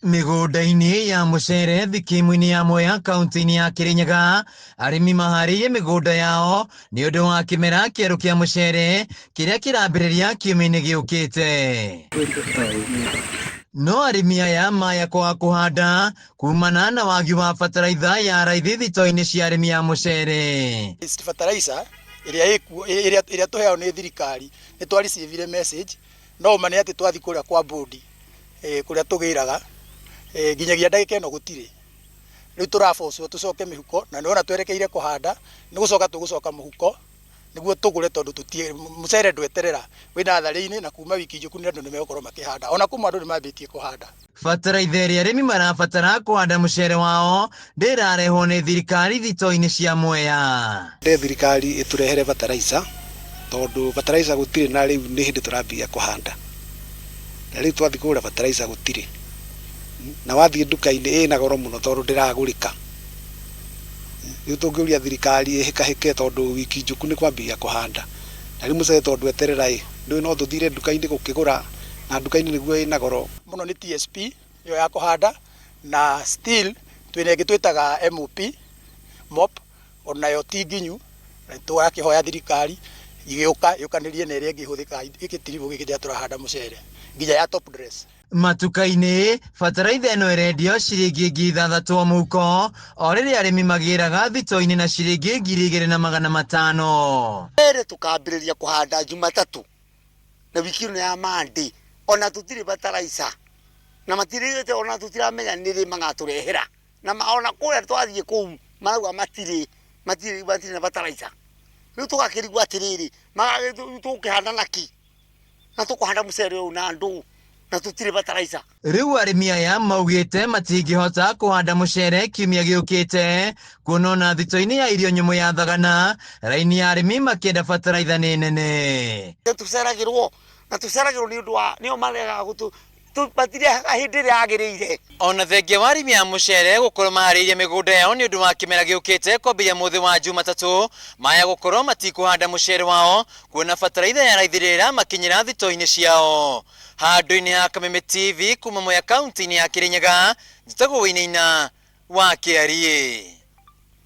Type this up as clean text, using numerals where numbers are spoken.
Mĩgũnda-inĩ ya mũcere thikimu-inĩ ya Mwea kaunti-inĩ ya Kirinyaga, arĩmi maharĩirie mĩgũnda yao nĩ ũndũ wa kĩmera kĩerũ kĩa mũcere kĩrĩa kĩrambĩrĩria kiumia-inĩ gĩũkĩte. No arĩmi aya maya kwaga kũhanda kumana na wagi wa bataraitha ya raithi thito-inĩ cia arĩmi ya mũcere. Fertilizer ĩrĩa tũheagwo nĩ thirikari nĩ twaricivire message, no ũmane atĩ twathi kũrĩa kwa board kũrĩa tũgĩraga nginyagia ndagĩka ĩno gũtirĩ. Rĩu tũrabocwo tũcoke mĩhuko, na nĩwona twerekeire kũhanda nĩ gũcoka tũgũcoka mũhuko nĩguo tũgũre, tondũ mũcere ndweterera wĩ natharĩ-inĩ, na kuma wiki njũku nĩ andũ nĩ megũkorwo makĩhanda, ona kuma andũ nĩ mambĩtie kũhanda. Bataraitha ĩrĩa arĩmi marabatara kũhanda mũcere wao ndĩrarehwo nĩ thirikari thito-inĩ cia Mwea. Thirikari ĩtũrehere bataraitha, tondũ bataraitha gũtirĩ, na rĩu nĩ hĩndĩ tũrambia kũhanda, na rĩu twathi kũgũra bataraitha gũtirĩ, na wathiĩ nduka-inĩ ĩna goro mũno tondũ ndĩragũrĩka. Rĩu tũngĩũria thirikari ĩhĩkahĩke, tondũ wiki njũku nĩ kwambia kũhanda, na rĩu mũcere tondũ eterera rĩu no tũthire nduka-inĩ gũkĩgũra, na nduka-inĩ nĩguo ĩna goro mũno. Nĩ TSP yo ya kũhanda, na still twĩna ĩngĩ twĩtaga MOP, onayo ti nginyu, na tũrakĩhoya thirikari yũkanĩrie na ĩrĩa ĩngĩhũthĩka ĩgĩtiribũ gĩkĩ rĩrĩa tũrahanda mũcere nginya ya top dress. Matuka-inĩ bataraitha ĩno ĩrendio ciringi 6,000 o mũhuko, o rĩrĩa arĩmi magĩraga thito-inĩ na ciringi 2,500. Rĩrĩ tũkambĩrĩria kũhanda Jumatatũ na wiki ĩno ya Monday, ona tũtirĩ bataraitha, na matirĩte, ona tũtiramenya nĩ rĩ magatũrehera, na ona kũrĩa twathiĩ kũu marauga matirĩ na bataraitha. Rĩu tũgakĩrigwo atĩrĩrĩ, tũkĩhanda naki, na tũkũhanda mũcere ũyũ na ndũ, na tũtirĩ bataraitha. Rĩu arĩmi aya maugĩte matingĩhota kũhanda mũcere kiumia gĩũkĩte, kuona ona thito-inĩ ya irio nyũmũ ya Thagana raini ya arĩmi makĩenda bataraitha nĩ nene. Tũceragĩrwo nĩ ũndũ wa nĩo maregaga tũbatirehaga hĩndĩ ĩrĩa yagĩrĩire. Ona thengia wa arĩmi a mũcere gũkorwo maharĩirie mĩgũnda yao nĩ ũndũ wa kĩmera gĩũkĩte kwambĩrĩria mũthĩ wa Jumatatũ, maya gũkorwo matikũhanda mũcere wao kuona bataraitha ya raithi rĩrĩa makinyĩra thito-inĩ ciao. Handũ-inĩ ha Kameme TV kuma Mwea kaunti-inĩ ya Kirinyaga, njĩtagwo Wainaina wa Kĩarie.